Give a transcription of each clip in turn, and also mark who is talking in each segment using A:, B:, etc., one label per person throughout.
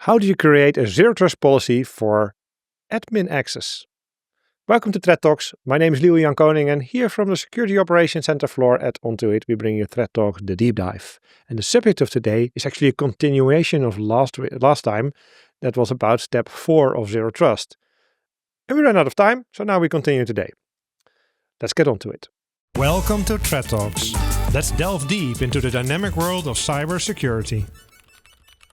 A: How do you create a zero trust policy for admin access? Welcome to Threat Talks. My name is Lieuwe Koning, and here from the Security Operations Center floor at Onto-It, we bring you Threat Talk, the deep dive. And the subject of today is actually a continuation of last time. That was about step 4 of zero trust. And we ran out of time, so now we continue today. Let's get on to it. Welcome to Threat Talks. Let's delve deep into the dynamic world of cybersecurity.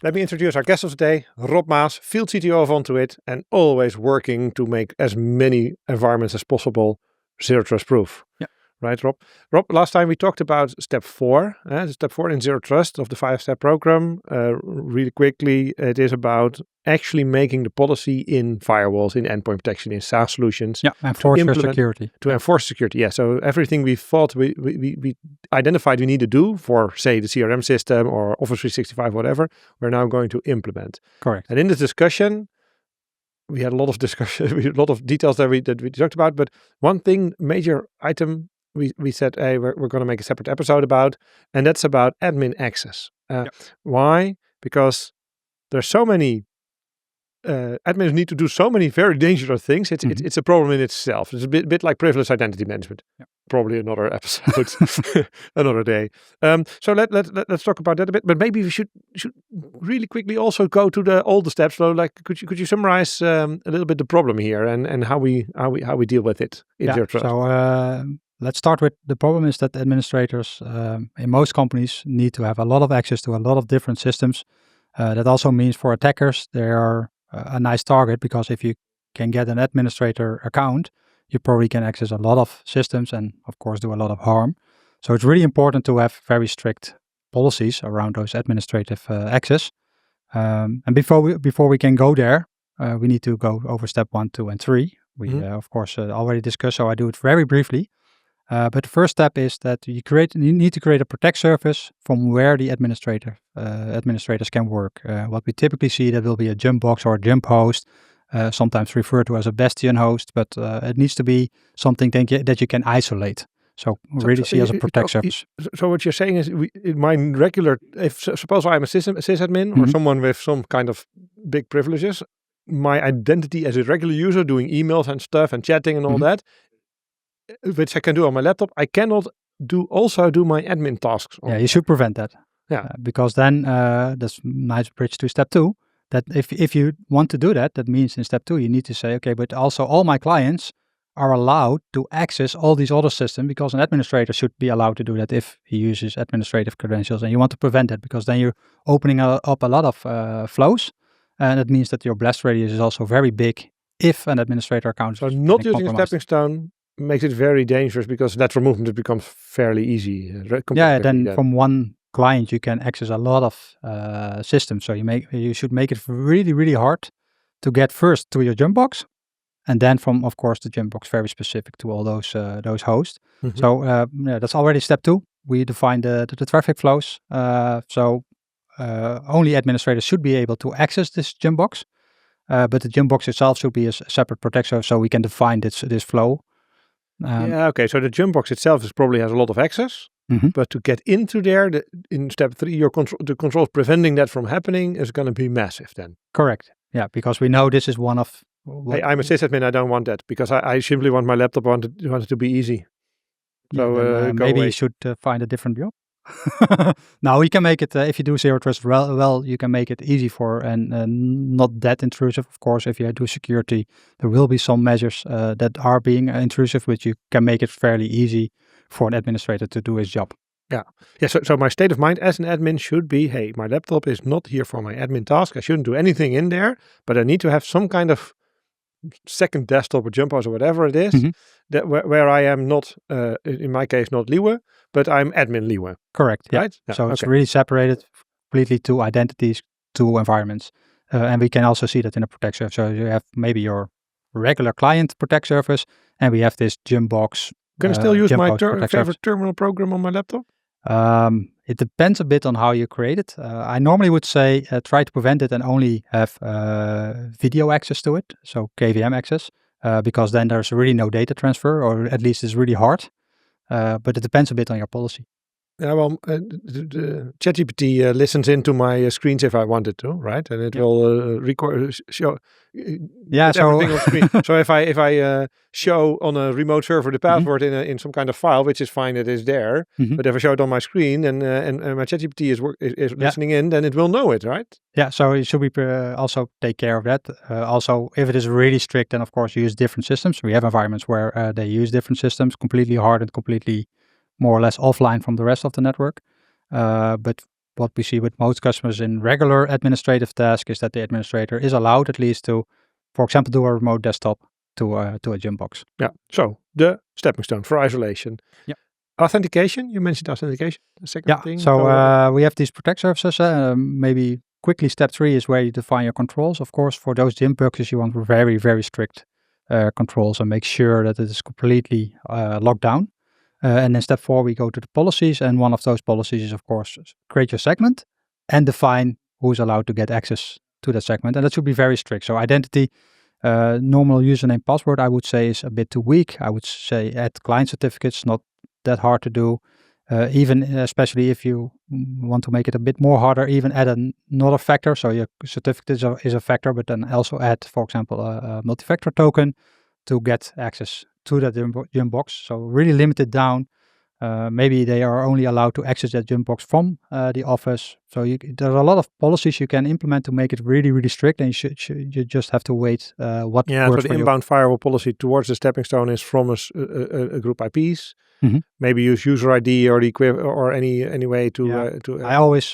A: Let me introduce our guest of today, Rob Maas, Field CTO of Onto-It, and always working to make as many environments as possible zero trust proof.
B: Yeah.
A: Right, Rob? Rob, last time we talked about step 4, step 4 in zero trust of the 5-step program. Really quickly, it is about actually making the policy in firewalls, in endpoint protection, in SaaS solutions.
B: Yeah, enforce your security.
A: To enforce security, yeah. So everything we thought we identified we need to do for, say, the CRM system or Office 365, whatever, we're now going to implement.
B: Correct.
A: And in this discussion, we had a lot of discussion, a lot of details that we talked about, but one thing, major item, we said, hey, we're going to make a separate episode about, and that's about admin access. Why? Because there's so many admins need to do so many very dangerous things. It's a problem in itself. It's a bit like privileged identity management. Yeah. Probably another episode, another day. So let's talk about that a bit. But maybe we should really quickly also go to all the steps. So, like, could you summarize a little bit the problem here and how we deal with it in zero trust?
B: So let's start with the problem is that administrators in most companies need to have a lot of access to a lot of different systems. That also means for attackers they are a nice target, because if you can get an administrator account, you probably can access a lot of systems and of course do a lot of harm. So it's really important to have very strict policies around those administrative access. And before we can go there, we need to go over step 1, 2, and 3. We of course already discussed, so I do it very briefly. But the first step is that you need to create a protect surface from where the administrators can work. What we typically see, that will be a jump box or a jump host, sometimes referred to as a bastion host, but it needs to be something that you can isolate. So really see as a protect surface.
A: So what you're saying is, suppose I'm a sysadmin or someone with some kind of big privileges, my identity as a regular user doing emails and stuff and chatting and all that, which I can do on my laptop, I cannot also do my admin tasks.
B: You should prevent that.
A: Yeah,
B: because then that's a nice bridge to step 2. That if you want to do that, that means in step 2 you need to say, okay, but also all my clients are allowed to access all these other systems, because an administrator should be allowed to do that if he uses administrative credentials, and you want to prevent that because then you're opening up a lot of flows, and it means that your blast radius is also very big if an administrator account.
A: So not using a stepping stone makes it very dangerous, because lateral movement becomes fairly easy.
B: From one client you can access a lot of systems. So you should make it really, really hard to get first to your jump box, and then from, of course, the jump box very specific to all those hosts. So that's already step 2. We define the traffic flows. Only administrators should be able to access this jump box, but the jump box itself should be a separate protection, so we can define this flow.
A: Okay. So the jump box itself probably has a lot of access, but to get into there, in step 3, the controls preventing that from happening is going to be massive then.
B: Correct. Yeah, because we know this is one of.
A: Hey, I'm a sysadmin. I don't want that, because I simply want my laptop want it to be easy. So
B: maybe you should find a different job. Now we can make it, if you do zero trust well, you can make it easy and not that intrusive. Of course, if you do security, there will be some measures that are being intrusive, which you can make it fairly easy for an administrator to do his job.
A: Yeah. So my state of mind as an admin should be, hey, my laptop is not here for my admin task. I shouldn't do anything in there, but I need to have some kind of second desktop or jump house or whatever it is, that where I am not, in my case, not Lieuwe, but I'm admin Lieuwe.
B: Correct. Yeah.
A: Right? Yeah.
B: So it's really separated completely to identities, to environments. And we can also see that in a protect surface. So you have maybe your regular client protect surface, and we have this jump box.
A: Can I still use my favorite terminal program on my laptop?
B: It depends a bit on how you create it. I normally would say try to prevent it and only have video access to it, so KVM access, because then there's really no data transfer, or at least it's really hard. But it depends a bit on your policy.
A: Yeah, well, the ChatGPT listens into my screens if I wanted to, right? And it will record, show,
B: Yeah,
A: put everything on screen. So if I show on a remote server the password in some kind of file, which is fine, it is there. But if I show it on my screen and my ChatGPT is listening in, then it will know it, right?
B: Yeah, so you should also take care of that. Also, if it is really strict, then of course you use different systems. We have environments where they use different systems, completely hardened, completely more or less offline from the rest of the network. But what we see with most customers in regular administrative tasks is that the administrator is allowed at least to, for example, do a remote desktop to a Gymbox.
A: Yeah. So the stepping stone for isolation.
B: Yeah.
A: Authentication. You mentioned authentication. The second thing.
B: So we have these protect services. Maybe quickly, step 3 is where you define your controls. Of course, for those Gymboxes, you want very, very strict controls and make sure that it is completely locked down. And then step 4, we go to the policies. And one of those policies is, of course, create your segment and define who's allowed to get access to that segment. And that should be very strict. So identity, normal username, password, I would say is a bit too weak. I would say add client certificates, not that hard to do. Even especially if you want to make it a bit more harder, even add another factor. So your certificate is a factor, but then also add, for example, a multi-factor token to get access to that Gymbox. So really limit it down. Maybe they are only allowed to access that Gymbox from the office. So there are a lot of policies you can implement to make it really, really strict, and you just have to wait what works
A: so the
B: for
A: inbound firewall policy towards the stepping stone is from a group IPs. Maybe use user ID or any way to.
B: I always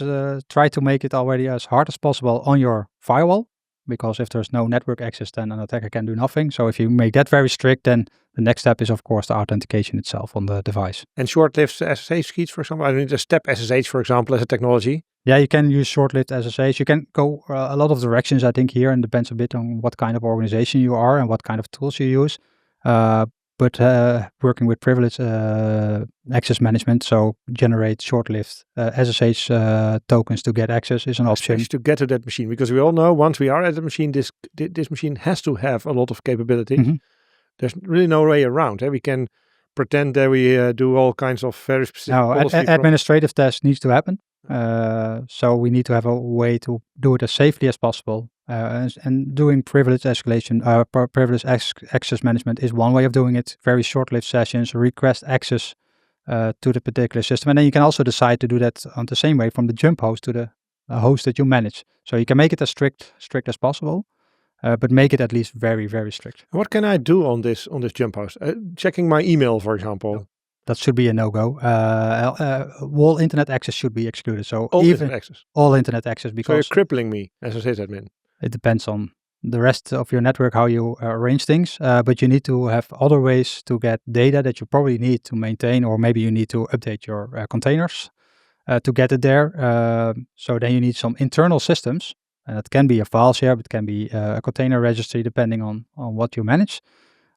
B: try to make it already as hard as possible on your firewall, because if there's no network access, then an attacker can do nothing. So if you make that very strict, then the next step is, of course, the authentication itself on the device.
A: And short-lived SSH keys, for example. I need a step SSH, for example, as a technology.
B: Yeah, you can use short-lived SSH. You can go a lot of directions, I think, here, and depends a bit on what kind of organization you are and what kind of tools you use. But working with privilege access management, so generate short-lived SSH tokens to get access is an option.
A: To get to that machine, because we all know once we are at the machine, this machine has to have a lot of capabilities. There's really no way around. We can pretend that we do all kinds of very specific
B: administrative tasks needs to happen. So we need to have a way to do it as safely as possible. And doing privilege escalation, privilege access management is one way of doing it. Very short-lived sessions, request access to the particular system. And then you can also decide to do that on the same way from the jump host to the host that you manage. So you can make it as strict as possible. But make it at least very, very strict.
A: What can I do on this jump host? Checking my email, for example.
B: That should be a no-go. All internet access should be excluded. So
A: all internet access,
B: because
A: so you're crippling me as a sysadmin.
B: It depends on the rest of your network, how you arrange things. But you need to have other ways to get data that you probably need to maintain, or maybe you need to update your containers to get it there. So then you need some internal systems. And it can be a file share, but it can be a container registry, depending on what you manage,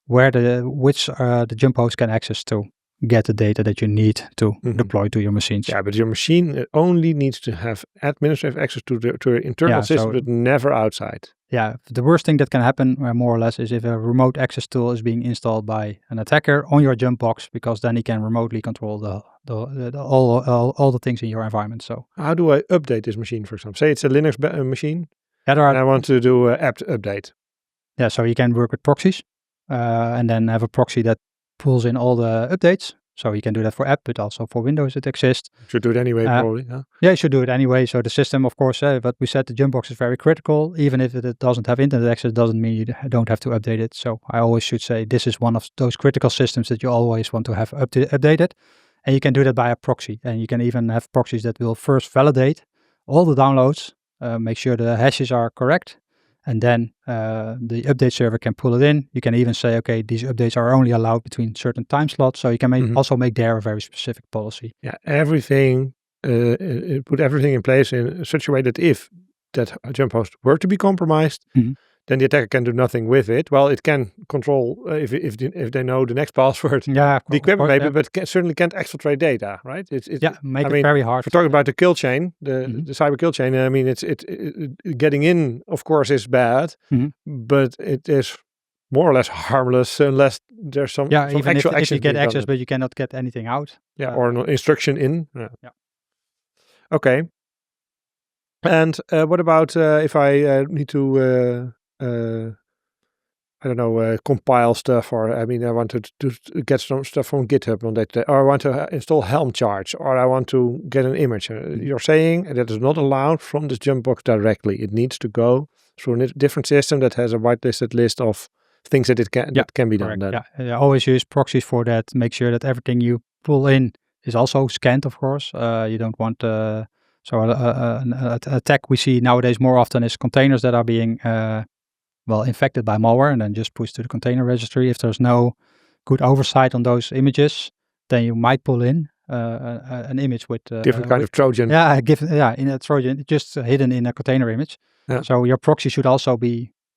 B: where the jump host can access to get the data that you need to deploy to your machines.
A: Yeah, but your machine only needs to have administrative access to the internal system, but never outside.
B: Yeah, the worst thing that can happen, more or less, is if a remote access tool is being installed by an attacker on your jump box, because then he can remotely control all the things in your environment. So
A: how do I update this machine, for example? Say it's a Linux machine,
B: and
A: I want to do an apt update.
B: Yeah, so you can work with proxies and then have a proxy that pulls in all the updates. So you can do that for app, but also for Windows it exists.
A: Should do it anyway, probably. Yeah,
B: you should do it anyway. So the system, of course, what we said, the Gymbox is very critical. Even if it doesn't have internet access, doesn't mean you don't have to update it. So I always should say this is one of those critical systems that you always want to have updated. And you can do that by a proxy. And you can even have proxies that will first validate all the downloads, make sure the hashes are correct. And then the update server can pull it in. You can even say, okay, these updates are only allowed between certain time slots. So you can also make there a very specific policy.
A: Yeah, everything, put everything in place in such a way that if that jump host were to be compromised, then the attacker can do nothing with it. Well, it can control if they know the next password.
B: Yeah,
A: the equipment maybe, but certainly can't exfiltrate data, right?
B: Make it very hard.
A: If we're talking about the kill chain, the cyber kill chain. I mean, it's getting in, of course, is bad, but it is more or less harmless unless there's some
B: even
A: actual
B: if you get
A: being
B: access,
A: done.
B: but you cannot get anything out.
A: Or an instruction in.
B: Yeah.
A: Okay. And what about if I need to, compile stuff, or I want to get some stuff from GitHub on that, or I want to install Helm charts, or I want to get an image. You're saying that is not allowed from this jump box directly. It needs to go through a different system that has a whitelisted list of things that that can be done.
B: Then. Yeah, always use proxies for that. Make sure that everything you pull in is also scanned, of course. You don't want an attack we see nowadays more often is containers that are being infected by malware and then just pushed to the container registry. If there's no good oversight on those images, then you might pull in an image with
A: different kind of Trojan.
B: In a Trojan, just hidden in a container image. Yeah. So your proxy should also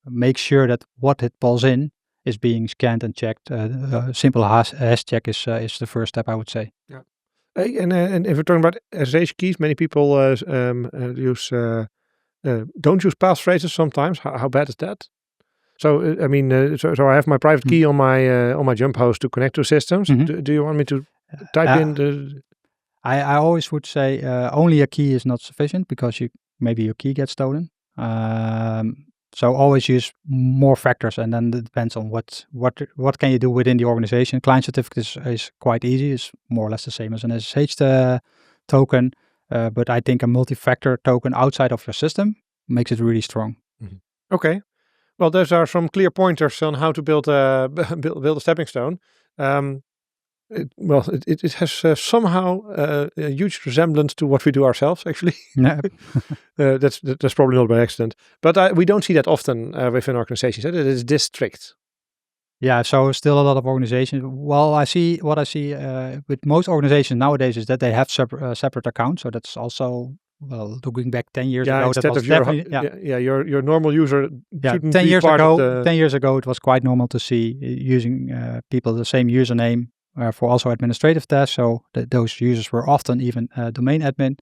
B: make sure that what it pulls in is being scanned and checked. Simple hash check is the first step, I would say.
A: Yeah. And if we're talking about SSH keys, many people don't use passphrases sometimes. How bad is that? So so I have my private key on my jump host to connect to systems. Do you want me to type in the?
B: I always would say only a key is not sufficient because maybe your key gets stolen. So always use more factors, and then it depends on what can you do within the organization. Client certificate is quite easy. It's more or less the same as an SSH token, but I think a multi-factor token outside of your system makes it really strong.
A: Mm-hmm. Okay. Well, those are some clear pointers on how to build a stepping stone. It has somehow a huge resemblance to what we do ourselves, actually.
B: Yeah.
A: That's probably not by accident. But we don't see that often within organizations. It is this strict.
B: Yeah, so still a lot of organizations. Well, I see with most organizations nowadays is that they have separate accounts. So that's also... Well, looking back 10 years ago,
A: instead of your normal user.
B: 10 years ago, 10 years ago, it was quite normal to see using people the same username for also administrative tasks. So those users were often even domain admin.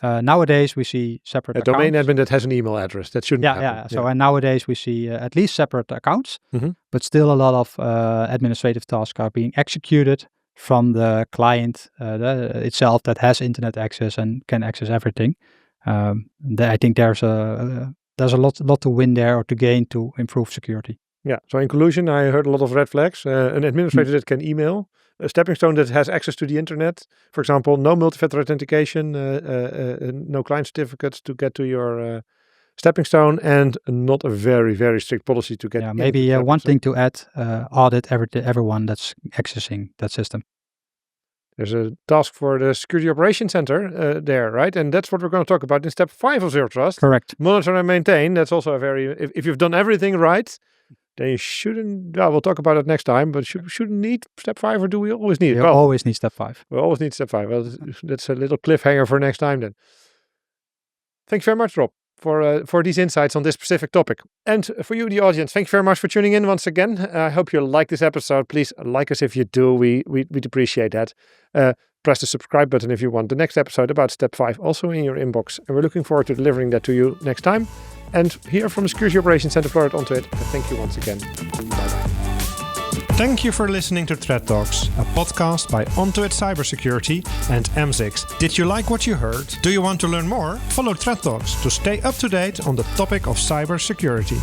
B: Nowadays, we see separate accounts.
A: Domain admin that has an email address. That shouldn't happen.
B: Yeah. So and nowadays we see at least separate accounts, but still a lot of administrative tasks are being executed from the client itself that has internet access and can access everything. I think there's a lot to win there or to gain to improve security.
A: Yeah. So in conclusion, I heard a lot of red flags. An administrator that can email, a stepping stone that has access to the internet. For example, no multi-factor authentication, no client certificates to get to your stepping stone, and not a very, very strict policy to get.
B: Yeah, maybe one thing to add: audit everyone that's accessing that system.
A: There's a task for the Security Operations Center there, right? And that's what we're going to talk about in step 5 of Zero Trust.
B: Correct.
A: Monitor and maintain. That's also a very. If you've done everything right, then you shouldn't. Well, we'll talk about it next time. But shouldn't need step 5, or do we always need it?
B: You always need step 5.
A: We always need step 5. Well, that's a little cliffhanger for next time then. Thank you very much, Rob, for these insights on this specific topic. And for you, the audience, thank you very much for tuning in once again. I hope you like this episode. Please like us if you do. We'd appreciate that. Press the subscribe button if you want the next episode about step 5 also in your inbox. And we're looking forward to delivering that to you next time. And here from the Security Operations Center, Florida, onto it. Thank you once again. Bye-bye. Thank you for listening to Threat Talks, a podcast by Ontoit Cybersecurity and AMS-IX. Did you like what you heard? Do you want to learn more? Follow Threat Talks to stay up to date on the topic of cybersecurity.